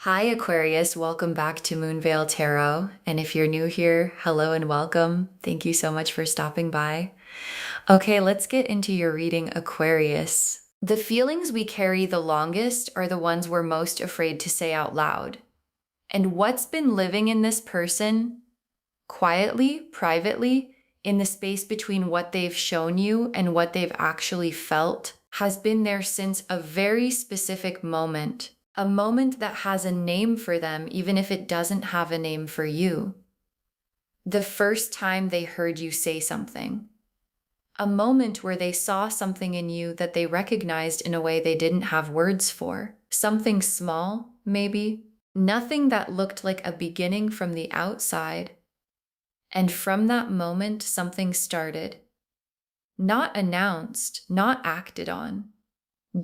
Hi, Aquarius. Welcome back to Moonveil Tarot. And if you're new here, hello and welcome. Thank you so much for stopping by. Okay, let's get into your reading, Aquarius. The feelings we carry the longest are the ones we're most afraid to say out loud. And what's been living in this person, quietly, privately, in the space between what they've shown you and what they've actually felt, has been there since a very specific moment. A moment that has a name for them, even if it doesn't have a name for you. The first time they heard you say something. A moment where they saw something in you that they recognized in a way they didn't have words for. Something small, maybe. Nothing that looked like a beginning from the outside. And from that moment, something started. Not announced, not acted on.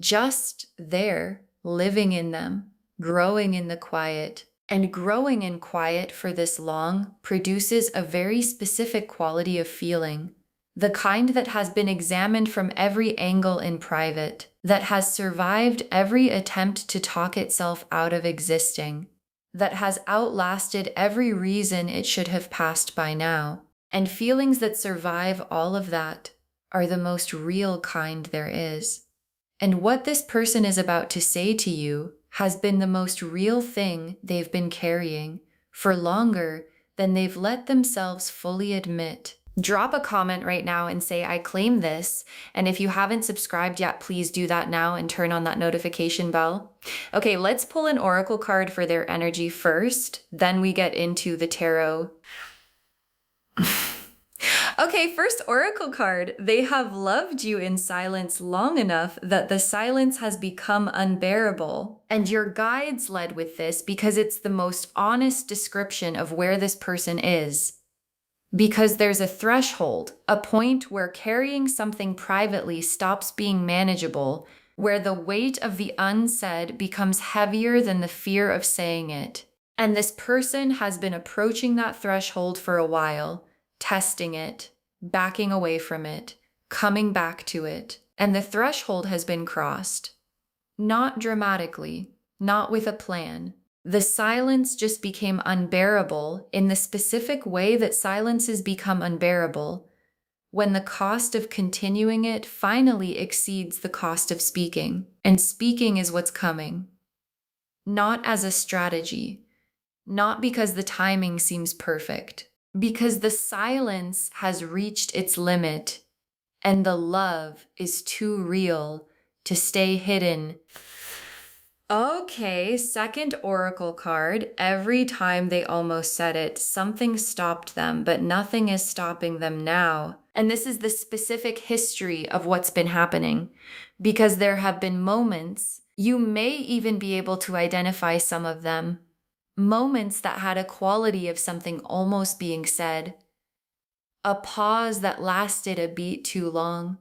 Just there. Living in them, growing in the quiet. And growing in quiet for this long produces a very specific quality of feeling, the kind that has been examined from every angle in private, that has survived every attempt to talk itself out of existing, that has outlasted every reason it should have passed by now. And feelings that survive all of that are the most real kind there is. And what this person is about to say to you has been the most real thing they've been carrying for longer than they've let themselves fully admit. Drop a comment right now and say, I claim this. And if you haven't subscribed yet, please do that now and turn on that notification bell. Okay, let's pull an oracle card for their energy first. Then we get into the tarot. Okay, first oracle card. They have loved you in silence long enough that the silence has become unbearable. And your guides led with this because it's the most honest description of where this person is. Because there's a threshold, a point where carrying something privately stops being manageable, where the weight of the unsaid becomes heavier than the fear of saying it. And this person has been approaching that threshold for a while. Testing it, backing away from it, coming back to it, and the threshold has been crossed. Not dramatically, not with a plan. The silence just became unbearable in the specific way that silences become unbearable when the cost of continuing it finally exceeds the cost of speaking. And speaking is what's coming. Not as a strategy, not because the timing seems perfect. Because the silence has reached its limit and the love is too real to stay hidden. Okay, second oracle card. Every time they almost said it, something stopped them, but nothing is stopping them now. And this is the specific history of what's been happening. Because there have been moments, you may even be able to identify some of them. Moments that had a quality of something almost being said. A pause that lasted a beat too long.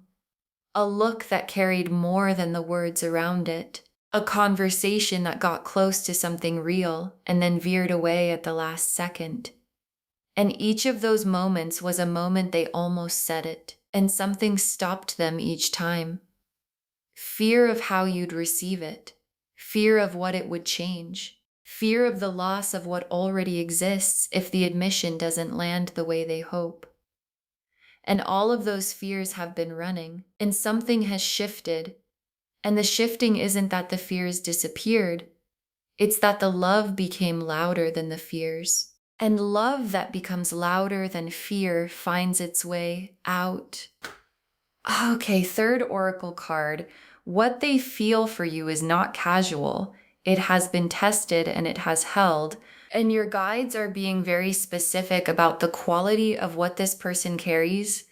A look that carried more than the words around it. A conversation that got close to something real and then veered away at the last second. And each of those moments was a moment they almost said it, and something stopped them each time. Fear of how you'd receive it. Fear of what it would change. Fear of the loss of what already exists if the admission doesn't land the way they hope. And all of those fears have been running, and something has shifted. And the shifting isn't that the fears disappeared. It's that the love became louder than the fears. And love that becomes louder than fear finds its way out. Okay, third oracle card. What they feel for you is not casual. It has been tested and it has held. And your guides are being very specific about the quality of what this person carries,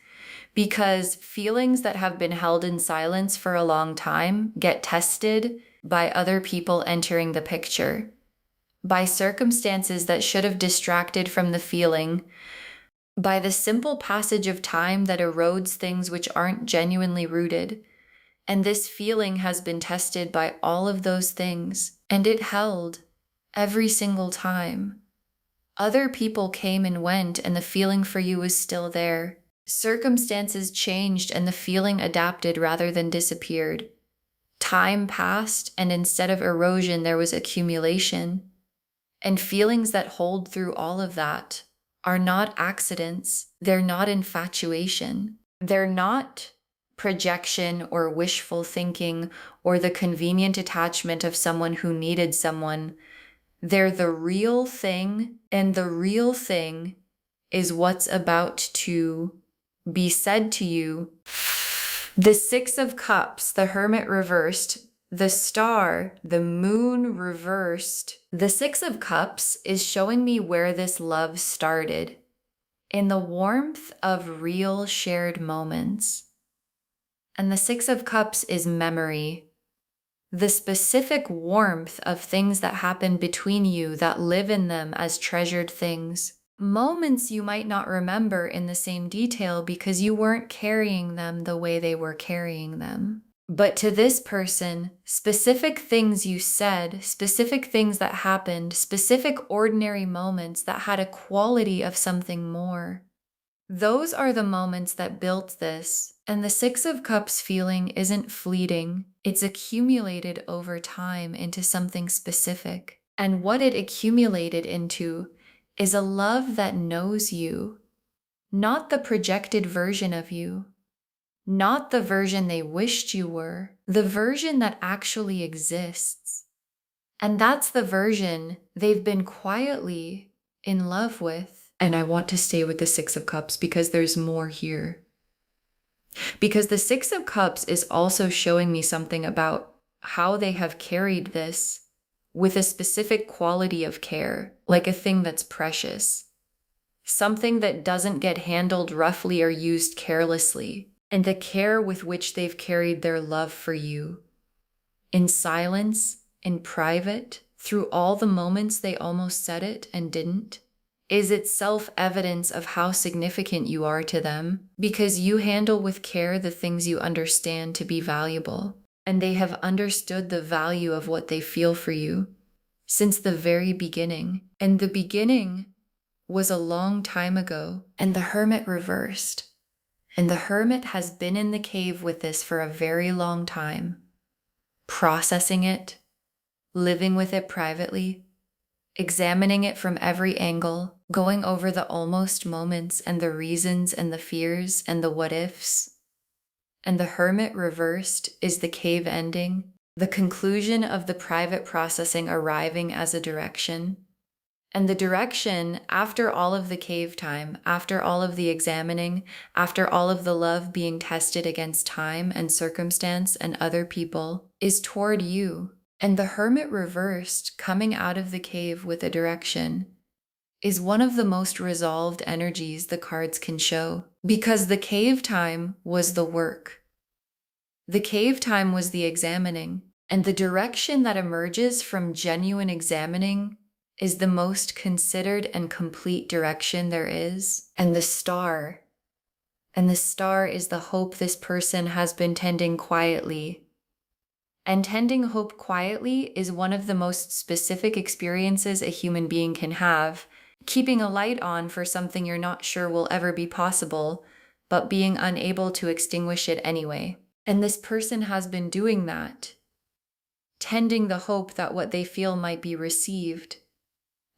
because feelings that have been held in silence for a long time get tested by other people entering the picture, by circumstances that should have distracted from the feeling, by the simple passage of time that erodes things which aren't genuinely rooted. And this feeling has been tested by all of those things, and it held every single time. Other people came and went, and the feeling for you was still there. Circumstances changed, and the feeling adapted rather than disappeared. Time passed, and instead of erosion, there was accumulation. And feelings that hold through all of that are not accidents. They're not infatuation. They're not projection or wishful thinking or the convenient attachment of someone who needed someone. They're the real thing, and the real thing is what's about to be said to you. The Six of Cups, the Hermit reversed, the Star, the Moon reversed. The Six of Cups is showing me where this love started, in the warmth of real shared moments. And the Six of Cups is memory, the specific warmth of things that happen between you that live in them as treasured things. Moments you might not remember in the same detail because you weren't carrying them the way they were carrying them. But to this person, specific things you said, specific things that happened, specific ordinary moments that had a quality of something more. Those are the moments that built this. And the Six of Cups feeling isn't fleeting. It's accumulated over time into something specific. And what it accumulated into is a love that knows you, not the projected version of you, not the version they wished you were, the version that actually exists. And that's the version they've been quietly in love with. And I want to stay with the Six of Cups because there's more here. Because the Six of Cups is also showing me something about how they have carried this with a specific quality of care, like a thing that's precious, something that doesn't get handled roughly or used carelessly, and the care with which they've carried their love for you, in silence, in private, through all the moments they almost said it and didn't, is itself evidence of how significant you are to them, because you handle with care the things you understand to be valuable. And they have understood the value of what they feel for you since the very beginning. And the beginning was a long time ago. And the Hermit reversed. And the Hermit has been in the cave with this for a very long time, processing it, living with it privately, examining it from every angle, going over the almost moments and the reasons and the fears and the what ifs. And the Hermit reversed is the cave ending, the conclusion of the private processing arriving as a direction. And the direction, after all of the cave time, after all of the examining, after all of the love being tested against time and circumstance and other people, is toward you. And the Hermit reversed, coming out of the cave with a direction, is one of the most resolved energies the cards can show, because the cave time was the work. The cave time was the examining, and the direction that emerges from genuine examining is the most considered and complete direction there is. And the star is the hope this person has been tending quietly. And tending hope quietly is one of the most specific experiences a human being can have, keeping a light on for something you're not sure will ever be possible, but being unable to extinguish it anyway. And this person has been doing that, tending the hope that what they feel might be received,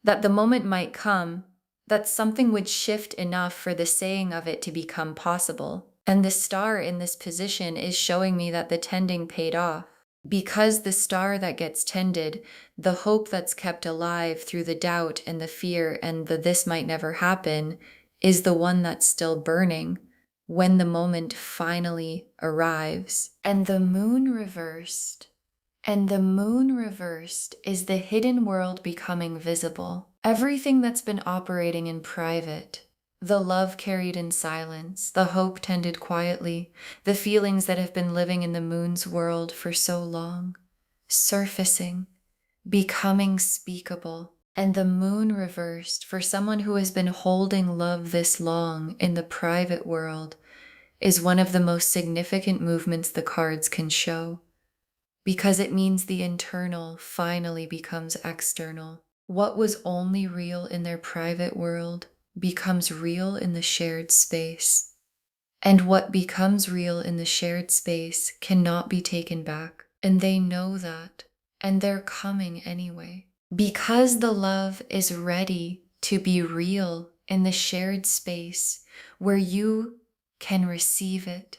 that the moment might come, that something would shift enough for the saying of it to become possible. And the star in this position is showing me that the tending paid off. Because the star that gets tended, the hope that's kept alive through the doubt and the fear and the this might never happen, is the one that's still burning when the moment finally arrives. And the moon reversed. And the moon reversed is the hidden world becoming visible. Everything that's been operating in private, the love carried in silence, the hope tended quietly, the feelings that have been living in the moon's world for so long, surfacing, becoming speakable. And the moon reversed for someone who has been holding love this long in the private world is one of the most significant movements the cards can show, because it means the internal finally becomes external. What was only real in their private world becomes real in the shared space. And what becomes real in the shared space cannot be taken back. And they know that. And they're coming anyway. because the love is ready to be real in the shared space where you can receive it.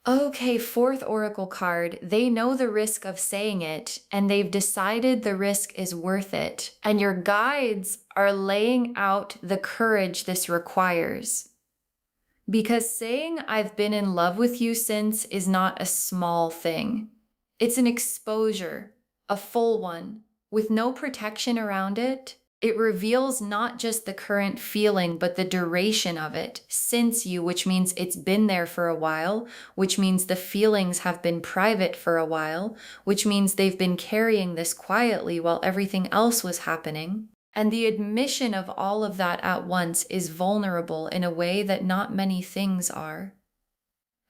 Okay, fourth oracle card. They know the risk of saying it, and they've decided the risk is worth it. And your guides are laying out the courage this requires. Because saying I've been in love with you since is not a small thing. It's an exposure, a full one, with no protection around it. It reveals not just the current feeling, but the duration of it since you, which means it's been there for a while, which means the feelings have been private for a while, which means they've been carrying this quietly while everything else was happening. And the admission of all of that at once is vulnerable in a way that not many things are.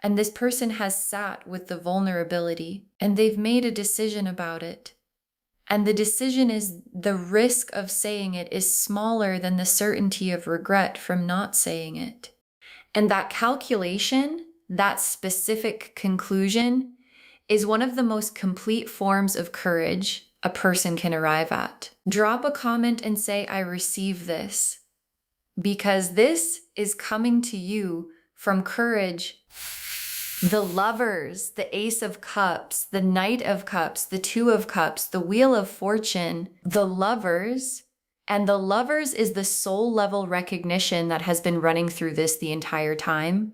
And this person has sat with the vulnerability, and they've made a decision about it. And the decision is the risk of saying it is smaller than the certainty of regret from not saying it. And that calculation, that specific conclusion, is one of the most complete forms of courage a person can arrive at. Drop a comment and say, I receive this, because this is coming to you from courage. The Lovers, the Ace of Cups, the Knight of Cups, the Two of Cups, the Wheel of Fortune, the Lovers, and the Lovers is the soul level recognition that has been running through this the entire time.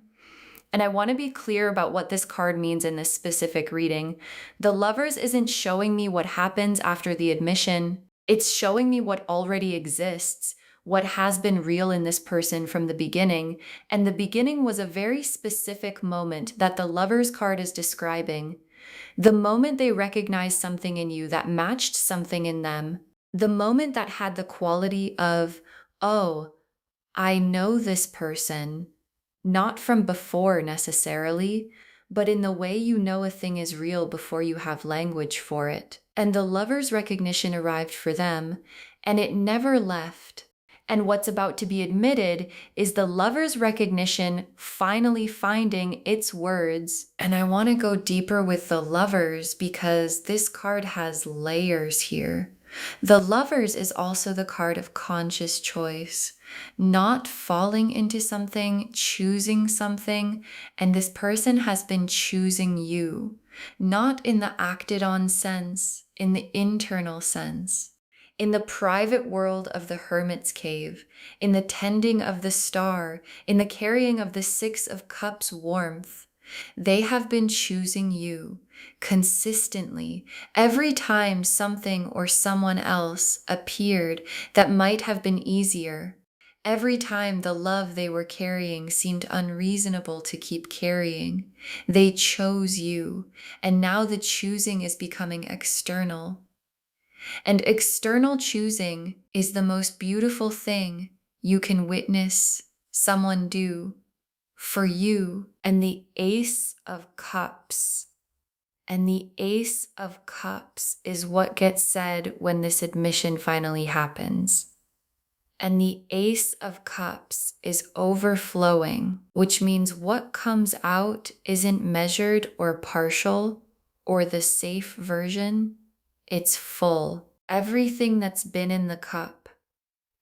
And I want to be clear about what this card means in this specific reading. The Lovers isn't showing me what happens after the admission. It's showing me what already exists, what has been real in this person from the beginning. And the beginning was a very specific moment that the Lovers card is describing. The moment they recognized something in you that matched something in them. The moment that had the quality of, oh, I know this person. Not from before necessarily, but in the way you know a thing is real before you have language for it. And the Lovers' recognition arrived for them, and it never left. And what's about to be admitted is the Lovers' recognition finally finding its words. And I want to go deeper with the Lovers because this card has layers here. The Lovers is also the card of conscious choice, not falling into something, choosing something, and this person has been choosing you, not in the acted on sense, in the internal sense, in the private world of the hermit's cave, in the tending of the star, in the carrying of the Six of Cups warmth. They have been choosing you consistently every time something or someone else appeared that might have been easier. Every time the love they were carrying seemed unreasonable to keep carrying, they chose you, and now the choosing is becoming external. And external choosing is the most beautiful thing you can witness someone do for you. And the Ace of Cups. And the Ace of Cups is what gets said when this admission finally happens. And the Ace of Cups is overflowing, which means what comes out isn't measured or partial or the safe version. It's full. Everything that's been in the cup,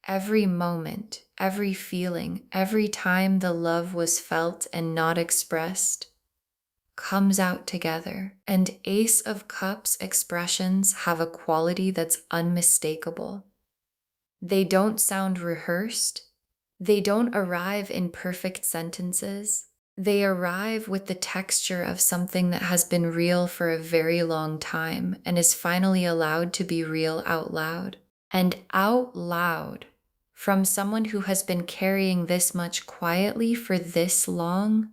every moment, every feeling, every time the love was felt and not expressed, comes out together. And Ace of Cups expressions have a quality that's unmistakable. They don't sound rehearsed. They don't arrive in perfect sentences. They arrive with the texture of something that has been real for a very long time and is finally allowed to be real out loud. And out loud, from someone who has been carrying this much quietly for this long,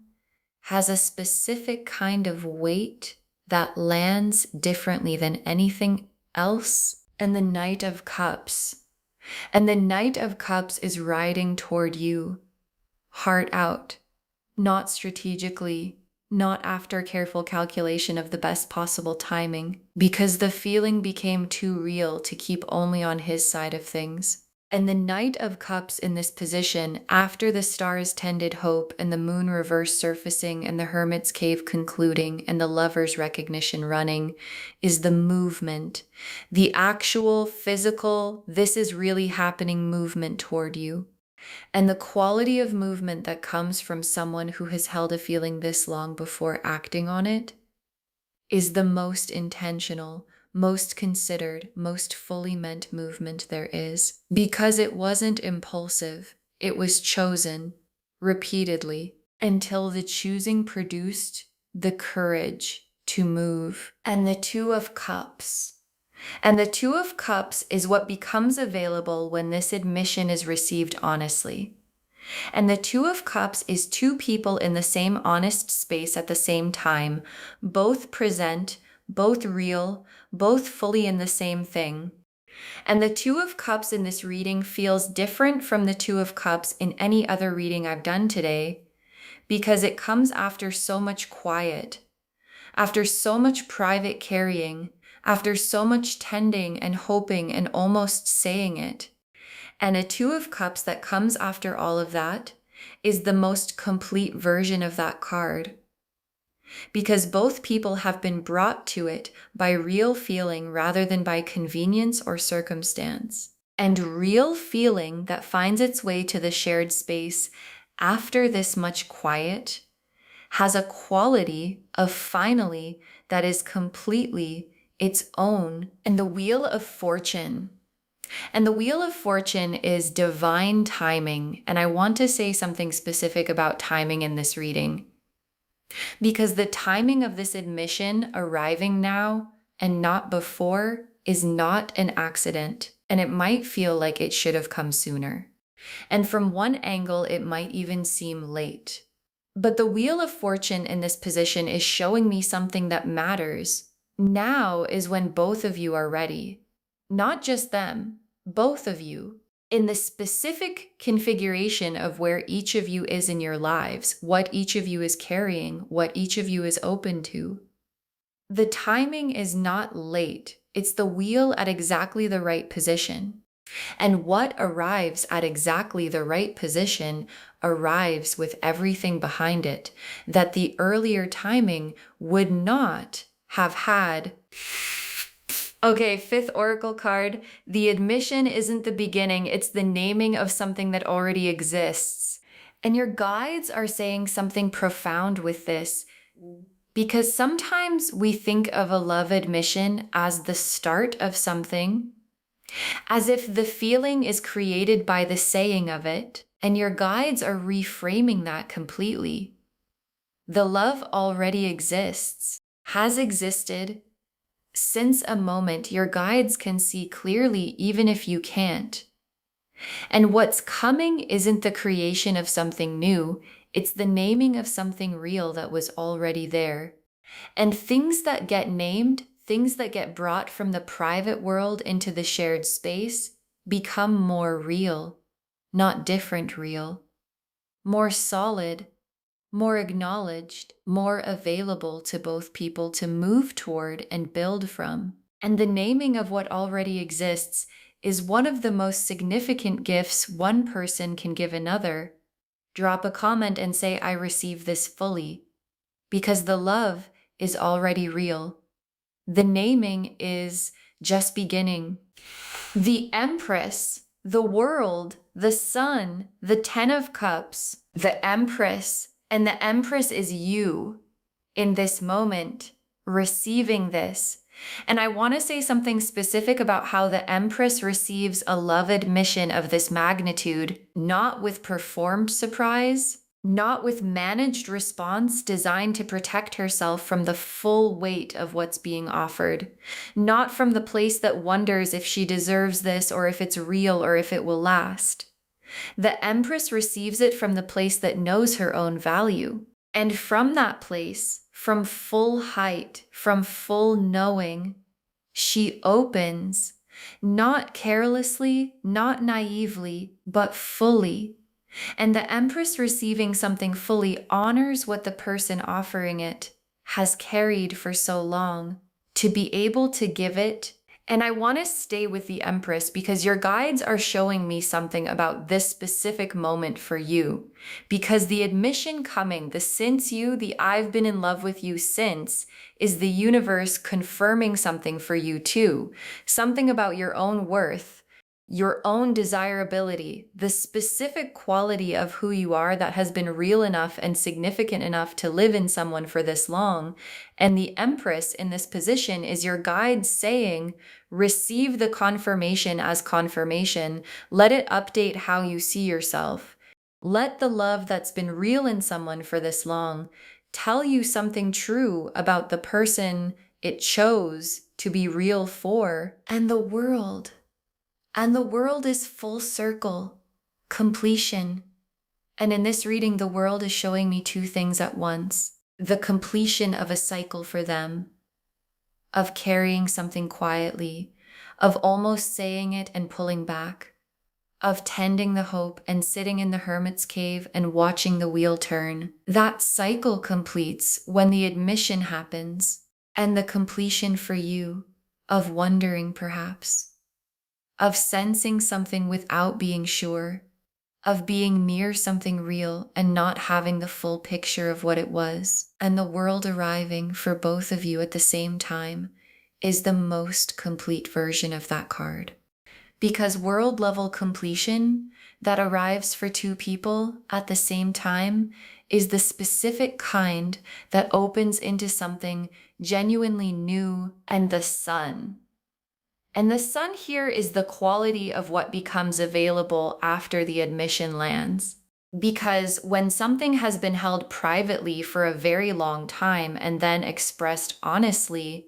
has a specific kind of weight that lands differently than anything else. And the Knight of Cups. And the Knight of Cups is riding toward you, heart out, not strategically, not after careful calculation of the best possible timing, because the feeling became too real to keep only on his side of things. And the Knight of Cups in this position, after the stars tended hope and the moon reverse surfacing and the Hermit's cave concluding and the Lover's recognition running, is the movement, the actual physical, this is really happening movement toward you. And the quality of movement that comes from someone who has held a feeling this long before acting on it is the most intentional, most considered, most fully meant movement there is. Because it wasn't impulsive, it was chosen repeatedly until the choosing produced the courage to move. And the Two of Cups. And the Two of Cups is what becomes available when this admission is received honestly. And the Two of Cups is two people in the same honest space at the same time, both present, both real, both fully in the same thing. And the Two of Cups in this reading feels different from the Two of Cups in any other reading I've done today, because it comes after so much quiet, after so much private carrying, after so much tending and hoping and almost saying it. And a Two of Cups that comes after all of that is the most complete version of that card. Because both people have been brought to it by real feeling rather than by convenience or circumstance. And real feeling that finds its way to the shared space after this much quiet has a quality of finally that is completely its own. And the Wheel of Fortune. And the Wheel of Fortune is divine timing. And I want to say something specific about timing in this reading, because the timing of this admission arriving now and not before is not an accident. And it might feel like it should have come sooner. And from one angle, it might even seem late. But the Wheel of Fortune in this position is showing me something that matters. Now is when both of you are ready. Not just them, both of you. In the specific configuration of where each of you is in your lives, what each of you is carrying, what each of you is open to. The timing is not late. It's the wheel at exactly the right position. And what arrives at exactly the right position arrives with everything behind it that the earlier timing would not have had. Okay, fifth oracle card. The admission isn't the beginning, it's the naming of something that already exists. And your guides are saying something profound with this, because sometimes we think of a love admission as the start of something, as if the feeling is created by the saying of it, and your guides are reframing that completely. The love already exists, has existed, since a moment your guides can see clearly even if you can't. And what's coming isn't the creation of something new, it's the naming of something real that was already there. And things that get named, things that get brought from the private world into the shared space, become more real, not different real, more solid, more acknowledged, more available to both people to move toward and build from. And the naming of what already exists is one of the most significant gifts one person can give another. Drop a comment and say, I receive this fully, because the love is already real. The naming is just beginning. The Empress, the world, the sun, the Ten of Cups, the Empress, and the Empress is you in this moment, receiving this. And I want to say something specific about how the Empress receives a love admission of this magnitude, not with performed surprise, not with managed response designed to protect herself from the full weight of what's being offered, not from the place that wonders if she deserves this or if it's real or if it will last. The Empress receives it from the place that knows her own value. And from that place, from full height, from full knowing, she opens, not carelessly, not naively, but fully. And the Empress receiving something fully honors what the person offering it has carried for so long, to be able to give it And I want to stay with the Empress because your guides are showing me something about this specific moment for you. Because the admission coming, the since you, the I've been in love with you since, is the universe confirming something for you too. Something about your own worth, your own desirability, the specific quality of who you are that has been real enough and significant enough to live in someone for this long. And the Empress in this position is your guide saying, receive the confirmation as confirmation. Let it update how you see yourself. Let the love that's been real in someone for this long tell you something true about the person it chose to be real for and the world. And the world is full circle, completion. And in this reading, the world is showing me two things at once. The completion of a cycle for them, of carrying something quietly, of almost saying it and pulling back, of tending the hope and sitting in the hermit's cave and watching the wheel turn. That cycle completes when the admission happens, and the completion for you of wondering perhaps, of sensing something without being sure, of being near something real and not having the full picture of what it was, and the world arriving for both of you at the same time is the most complete version of that card. Because world level completion that arrives for two people at the same time is the specific kind that opens into something genuinely new and the sun. And the sun here is the quality of what becomes available after the admission lands. Because when something has been held privately for a very long time and then expressed honestly,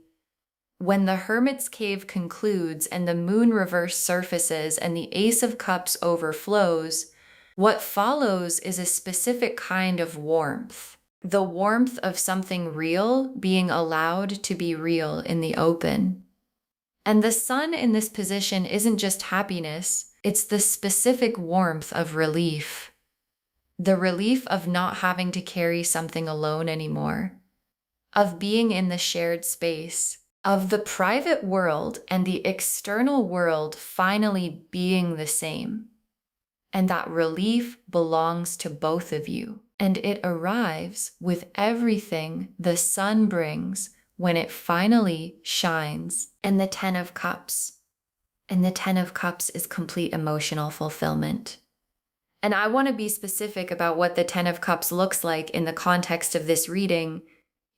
when the Hermit's Cave concludes and the moon reverse surfaces and the Ace of Cups overflows, what follows is a specific kind of warmth. The warmth of something real being allowed to be real in the open. And the sun in this position isn't just happiness, it's the specific warmth of relief. The relief of not having to carry something alone anymore, of being in the shared space, of the private world and the external world finally being the same. And that relief belongs to both of you. And it arrives with everything the sun brings when it finally shines. And the Ten of Cups. And the Ten of Cups is complete emotional fulfillment. And I want to be specific about what the Ten of Cups looks like in the context of this reading.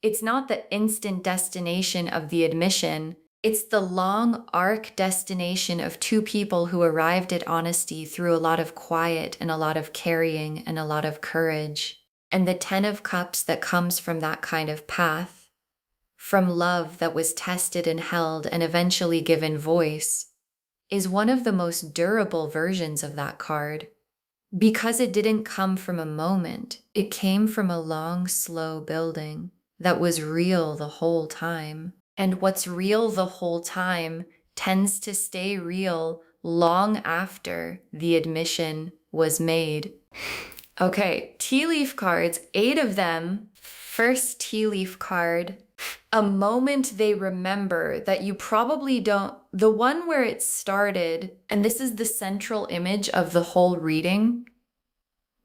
It's not the instant destination of the admission. It's the long arc destination of two people who arrived at honesty through a lot of quiet and a lot of carrying and a lot of courage. And the Ten of Cups that comes from that kind of path, from love that was tested and held and eventually given voice, is one of the most durable versions of that card. Because it didn't come from a moment, it came from a long, slow building that was real the whole time. And what's real the whole time tends to stay real long after the admission was made. Okay, tea leaf cards, 8 of them. First tea leaf card, a moment they remember that you probably don't, the one where it started, and this is the central image of the whole reading,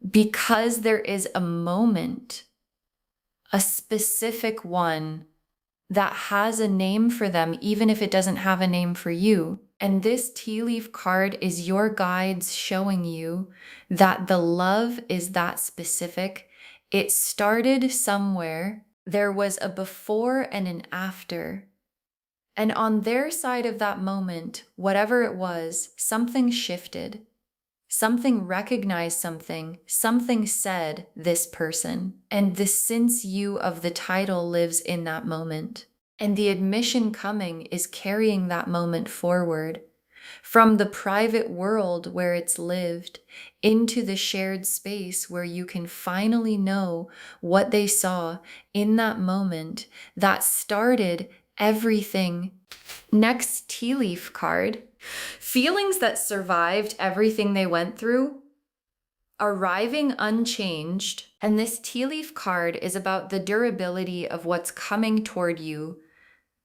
because there is a moment, a specific one that has a name for them, even if it doesn't have a name for you. And this tea leaf card is your guides showing you that the love is that specific. It started somewhere. There was a before and an after. And on their side of that moment, whatever it was, something shifted. Something recognized something said this person. And the since you of the title lives in that moment. And the admission coming is carrying that moment forward from the private world where it's lived into the shared space where you can finally know what they saw in that moment that started everything. Next tea leaf card. Feelings that survived everything they went through, arriving unchanged. And this tea leaf card is about the durability of what's coming toward you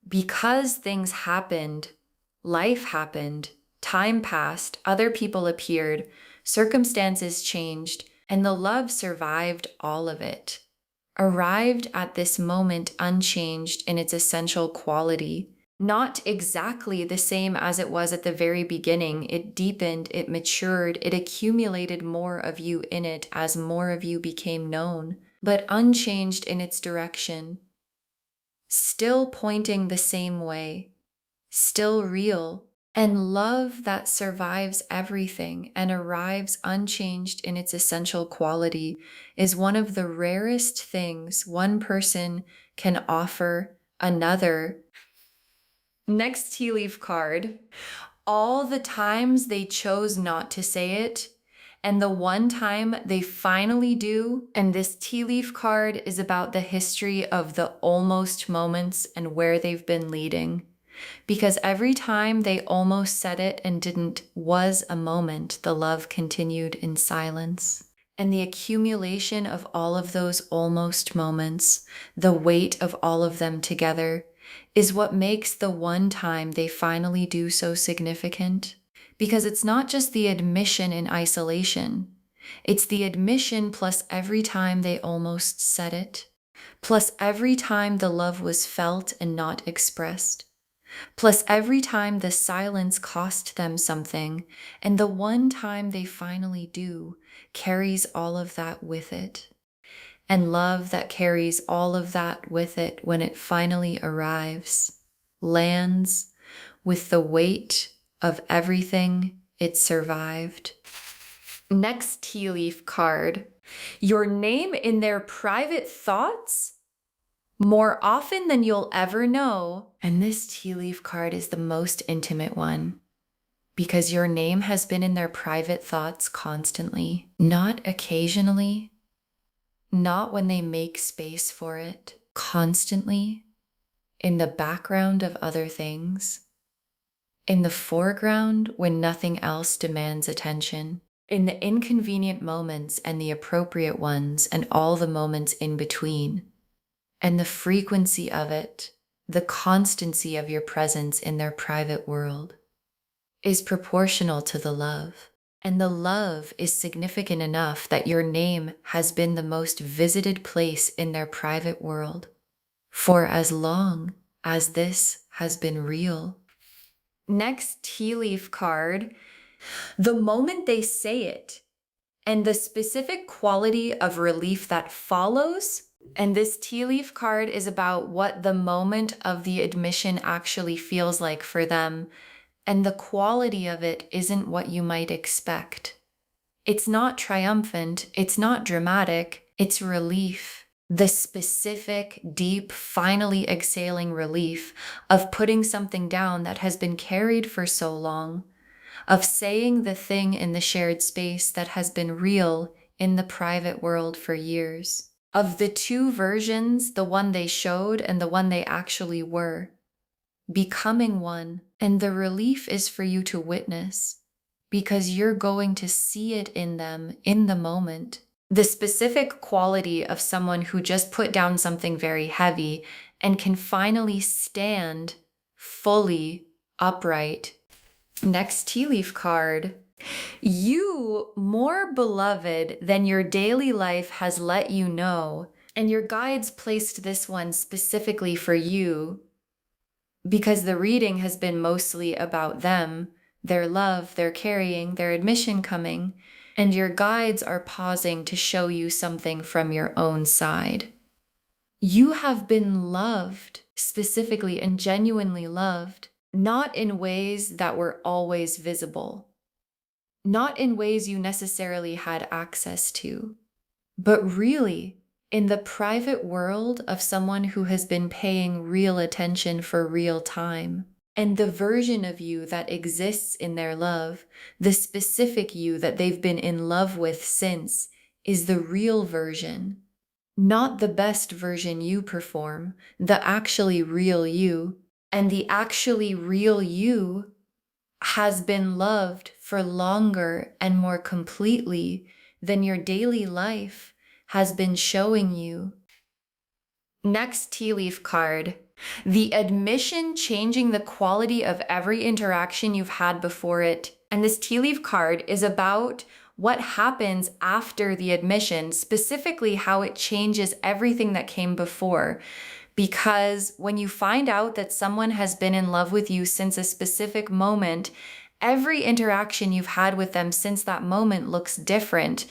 because things happened Life happened, time passed, other people appeared, circumstances changed, and the love survived all of it. Arrived at this moment unchanged in its essential quality. Not exactly the same as it was at the very beginning. It deepened, it matured, it accumulated more of you in it as more of you became known, but unchanged in its direction. Still pointing the same way, still real, and love that survives everything and arrives unchanged in its essential quality is one of the rarest things one person can offer another. Next tea leaf card. All the times they chose not to say it, and the one time they finally do. And this tea leaf card is about the history of the almost moments and where they've been leading. Because every time they almost said it and didn't was a moment the love continued in silence. And the accumulation of all of those almost moments, the weight of all of them together, is what makes the one time they finally do so significant. Because it's not just the admission in isolation. It's the admission plus every time they almost said it, plus every time the love was felt and not expressed, plus every time the silence cost them something, and the one time they finally do carries all of that with it. And love that carries all of that with it when it finally arrives, lands with the weight of everything it survived. Next tea leaf card. Your name in their private thoughts more often than you'll ever know. And this tea leaf card is the most intimate one because your name has been in their private thoughts constantly, not occasionally. Not when they make space for it, constantly, in the background of other things, in the foreground when nothing else demands attention, in the inconvenient moments and the appropriate ones and all the moments in between, and the frequency of it, the constancy of your presence in their private world, is proportional to the love. And the love is significant enough that your name has been the most visited place in their private world for as long as this has been real. Next tea leaf card. The moment they say it and the specific quality of relief that follows. And this tea leaf card is about what the moment of the admission actually feels like for them. And the quality of it isn't what you might expect. It's not triumphant, it's not dramatic, it's relief. The specific, deep, finally exhaling relief of putting something down that has been carried for so long, of saying the thing in the shared space that has been real in the private world for years. Of the two versions, the one they showed and the one they actually were. Becoming one, and the relief is for you to witness because you're going to see it in them in the moment. The specific quality of someone who just put down something very heavy and can finally stand fully upright. Next tea leaf card. You more beloved than your daily life has let you know, and your guides placed this one specifically for you because the reading has been mostly about them, their love, their carrying, their admission coming, and your guides are pausing to show you something from your own side. You have been loved, specifically and genuinely loved, not in ways that were always visible, not in ways you necessarily had access to, but really in the private world of someone who has been paying real attention for real time. And the version of you that exists in their love, the specific you that they've been in love with since, is the real version. Not the best version you perform, the actually real you. And the actually real you has been loved for longer and more completely than your daily life has been showing you. Next tea leaf card. The admission changing the quality of every interaction you've had before it. And this tea leaf card is about what happens after the admission, specifically how it changes everything that came before. Because when you find out that someone has been in love with you since a specific moment, every interaction you've had with them since that moment looks different.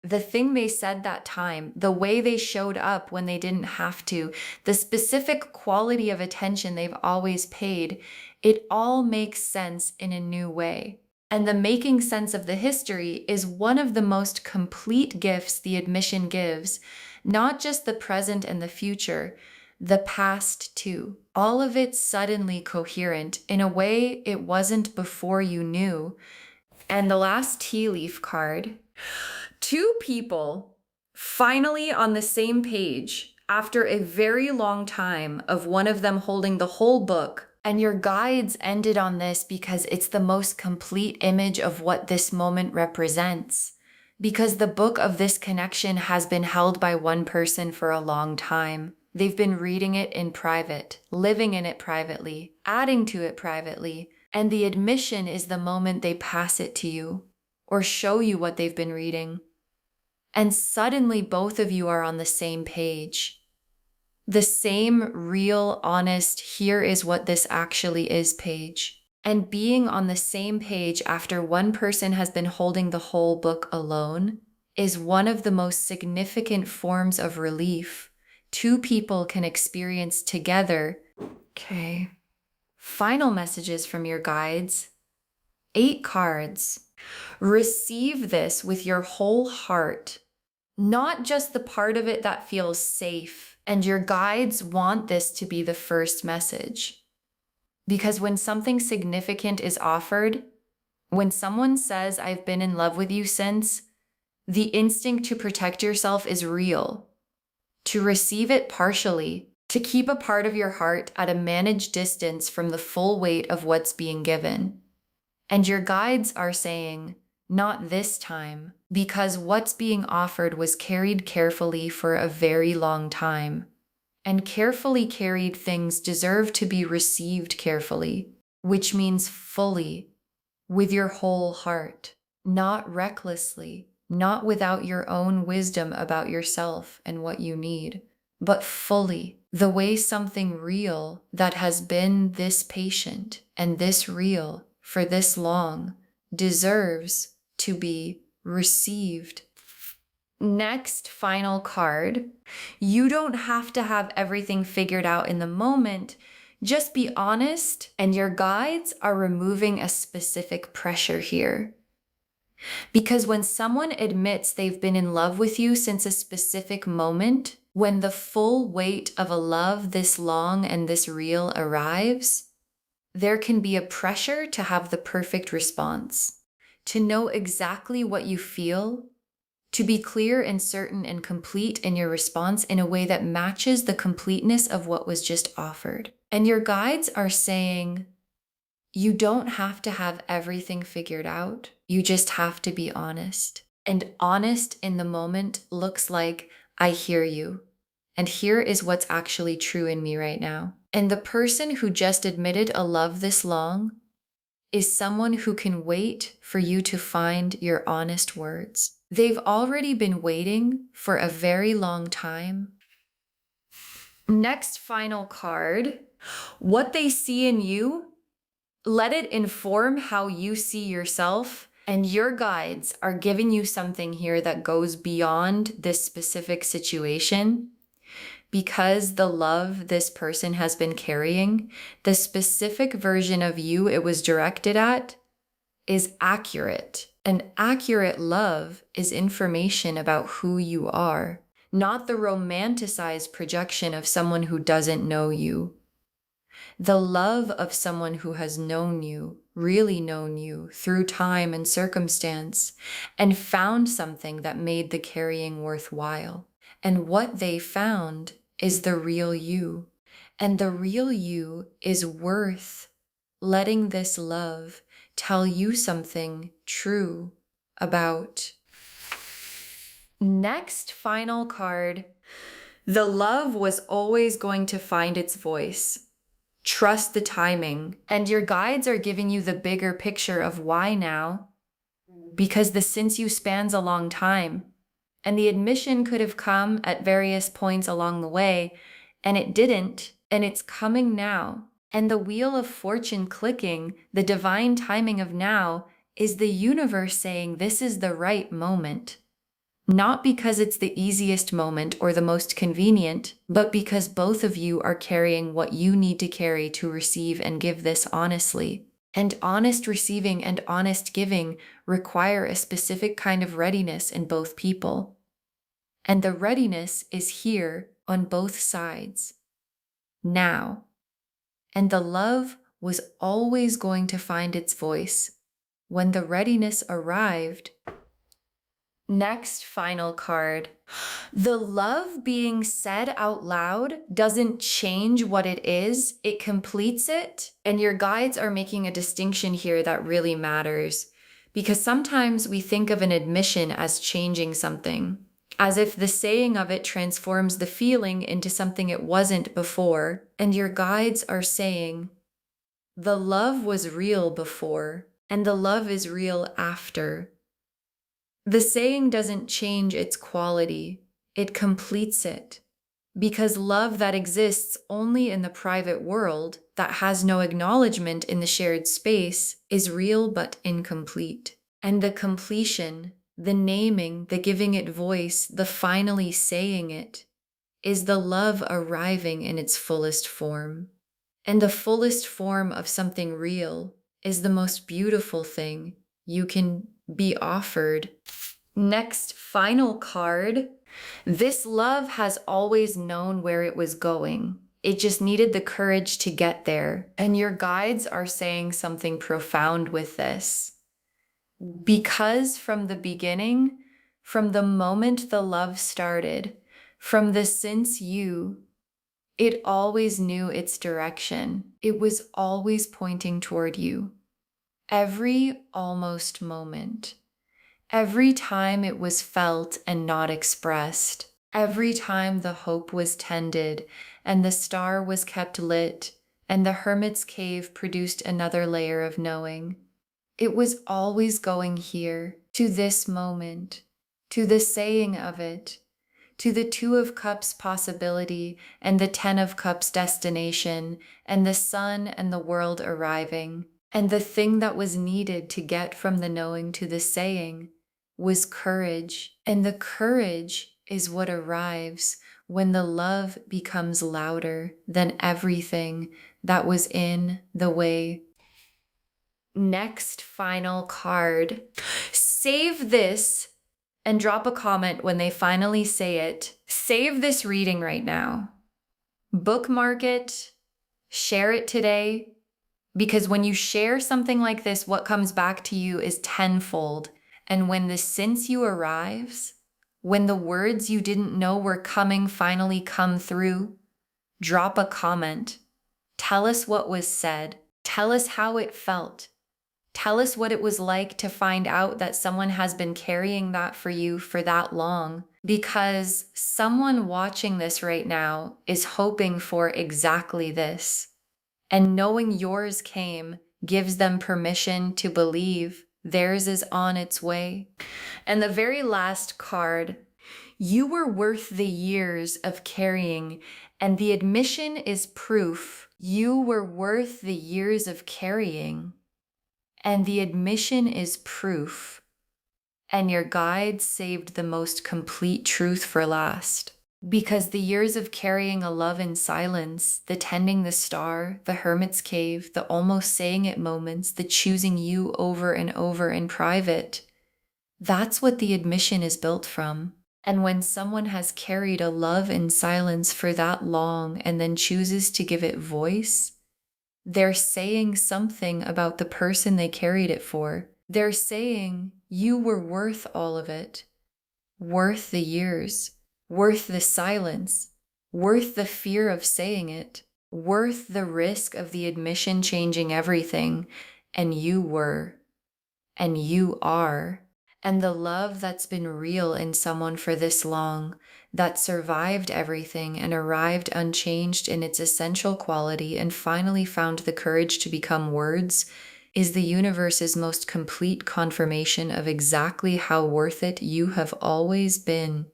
The thing they said that time, the way they showed up when they didn't have to, the specific quality of attention they've always paid, it all makes sense in a new way. And the making sense of the history is one of the most complete gifts the admission gives, not just the present and the future, the past too. All of it suddenly coherent in a way it wasn't before you knew. And the last tea leaf card, two people finally on the same page after a very long time of one of them holding the whole book. And your guides ended on this because it's the most complete image of what this moment represents. Because the book of this connection has been held by one person for a long time. They've been reading it in private, living in it privately, adding to it privately, and the admission is the moment they pass it to you or show you what they've been reading. And suddenly both of you are on the same page. The same real, honest, here is what this actually is page. And being on the same page after one person has been holding the whole book alone is one of the most significant forms of relief two people can experience together. Okay. Final messages from your guides. 8 cards. Receive this with your whole heart, not just the part of it that feels safe. And your guides want this to be the first message. Because when something significant is offered, when someone says, I've been in love with you since, the instinct to protect yourself is real. To receive it partially, to keep a part of your heart at a managed distance from the full weight of what's being given. And your guides are saying, not this time, because what's being offered was carried carefully for a very long time. And carefully carried things deserve to be received carefully, which means fully, with your whole heart, not recklessly, not without your own wisdom about yourself and what you need, but fully, the way something real that has been this patient and this real for this long deserves to be received. Next, final card. You don't have to have everything figured out in the moment. Just be honest, and your guides are removing a specific pressure here. Because when someone admits they've been in love with you since a specific moment, when the full weight of a love this long and this real arrives, there can be a pressure to have the perfect response, to know exactly what you feel, to be clear and certain and complete in your response in a way that matches the completeness of what was just offered. And your guides are saying, you don't have to have everything figured out. You just have to be honest. And honest in the moment looks like, I hear you. And here is what's actually true in me right now. And the person who just admitted a love this long is someone who can wait for you to find your honest words. They've already been waiting for a very long time. Next final card. What they see in you, let it inform how you see yourself. And your guides are giving you something here that goes beyond this specific situation. Because the love this person has been carrying, the specific version of you it was directed at is accurate. And accurate love is information about who you are, not the romanticized projection of someone who doesn't know you. The love of someone who has known you, really known you through time and circumstance, and found something that made the carrying worthwhile. And what they found is the real you. And the real you is worth letting this love tell you something true about. Next final card. The love was always going to find its voice. Trust the timing. And your guides are giving you the bigger picture of why now. Because the since you spans a long time. And the admission could have come at various points along the way, and it didn't, and it's coming now. And the wheel of fortune clicking, the divine timing of now, is the universe saying this is the right moment. Not because it's the easiest moment or the most convenient, but because both of you are carrying what you need to carry to receive and give this honestly. And honest receiving and honest giving require a specific kind of readiness in both people. And the readiness is here on both sides. Now. And the love was always going to find its voice. When the readiness arrived. Next, final card. The love being said out loud doesn't change what it is, it completes it. And your guides are making a distinction here that really matters. Because sometimes we think of an admission as changing something, as if the saying of it transforms the feeling into something it wasn't before. And your guides are saying, the love was real before, and the love is real after. The saying doesn't change its quality, it completes it. Because love that exists only in the private world, that has no acknowledgement in the shared space, is real but incomplete. And the completion, the naming, the giving it voice, the finally saying it, is the love arriving in its fullest form. And the fullest form of something real is the most beautiful thing you can be offered. Next, final card. This love has always known where it was going. It just needed the courage to get there. And your guides are saying something profound with this. Because from the beginning, from the moment the love started, from the since you, it always knew its direction. It was always pointing toward you. Every almost moment. Every time it was felt and not expressed. Every time the hope was tended and the star was kept lit and the hermit's cave produced another layer of knowing. It was always going here, to this moment, to the saying of it, to the Two of Cups possibility and the Ten of Cups destination and the sun and the world arriving. And the thing that was needed to get from the knowing to the saying was courage. And the courage is what arrives when the love becomes louder than everything that was in the way. Next, final card. Save this and drop a comment when they finally say it. Save this reading right now. Bookmark it. Share it today. Because when you share something like this, what comes back to you is tenfold. And when the since you arrives, when the words you didn't know were coming finally come through, drop a comment. Tell us what was said. Tell us how it felt. Tell us what it was like to find out that someone has been carrying that for you for that long. Because someone watching this right now is hoping for exactly this. And knowing yours came gives them permission to believe theirs is on its way. And the very last card, you were worth the years of carrying, and the admission is proof. You were worth the years of carrying, and the admission is proof. And your guide saved the most complete truth for last. Because the years of carrying a love in silence, the tending the star, the hermit's cave, the almost saying it moments, the choosing you over and over in private, that's what the admission is built from. And when someone has carried a love in silence for that long and then chooses to give it voice, they're saying something about the person they carried it for. They're saying you were worth all of it, worth the years. Worth the silence, worth the fear of saying it, worth the risk of the admission changing everything, and you were, and you are. And the love that's been real in someone for this long, that survived everything and arrived unchanged in its essential quality and finally found the courage to become words, is the universe's most complete confirmation of exactly how worth it you have always been.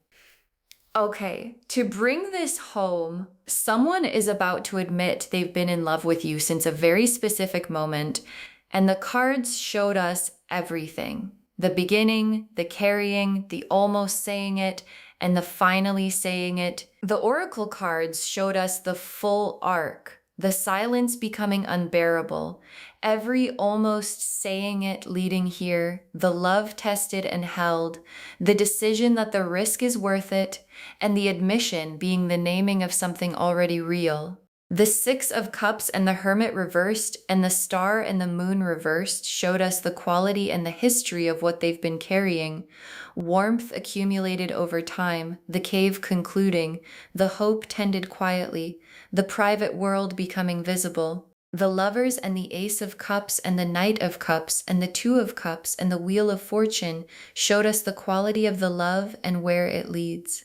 Okay, to bring this home, someone is about to admit they've been in love with you since a very specific moment, and the cards showed us everything. The beginning, the carrying, the almost saying it, and the finally saying it. The oracle cards showed us the full arc, the silence becoming unbearable, every almost saying it leading here, the love tested and held, the decision that the risk is worth it, and the admission being the naming of something already real. The Six of Cups and the Hermit reversed and the Star and the Moon reversed showed us the quality and the history of what they've been carrying. Warmth accumulated over time, the cave concluding, the hope tended quietly, the private world becoming visible. The Lovers and the Ace of Cups and the Knight of Cups and the Two of Cups and the Wheel of Fortune showed us the quality of the love and where it leads.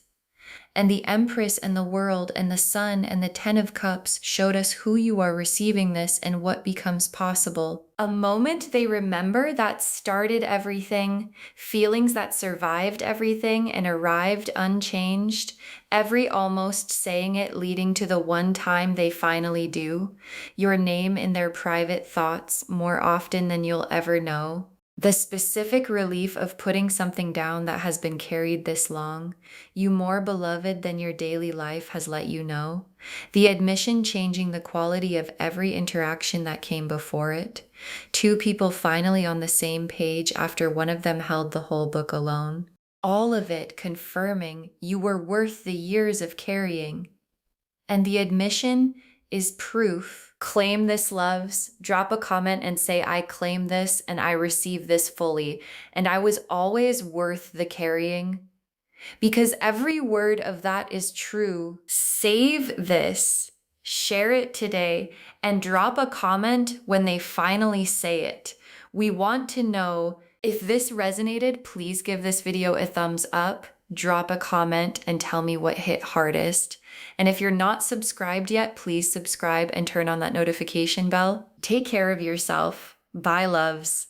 And the Empress and the World and the Sun and the Ten of Cups showed us who you are receiving this and what becomes possible. A moment they remember that started everything, feelings that survived everything and arrived unchanged, every almost saying it leading to the one time they finally do, your name in their private thoughts more often than you'll ever know. The specific relief of putting something down that has been carried this long, you more beloved than your daily life has let you know. The admission changing the quality of every interaction that came before it. Two people finally on the same page after one of them held the whole book alone. All of it confirming you were worth the years of carrying. And the admission is proof. Claim this, loves. Drop a comment and say, I claim this and I receive this fully. And I was always worth the carrying. Because every word of that is true. Save this, share it today, and drop a comment when they finally say it. We want to know if this resonated. Please give this video a thumbs up. Drop a comment and tell me what hit hardest. And if you're not subscribed yet, please subscribe and turn on that notification bell. Take care of yourself. Bye, loves.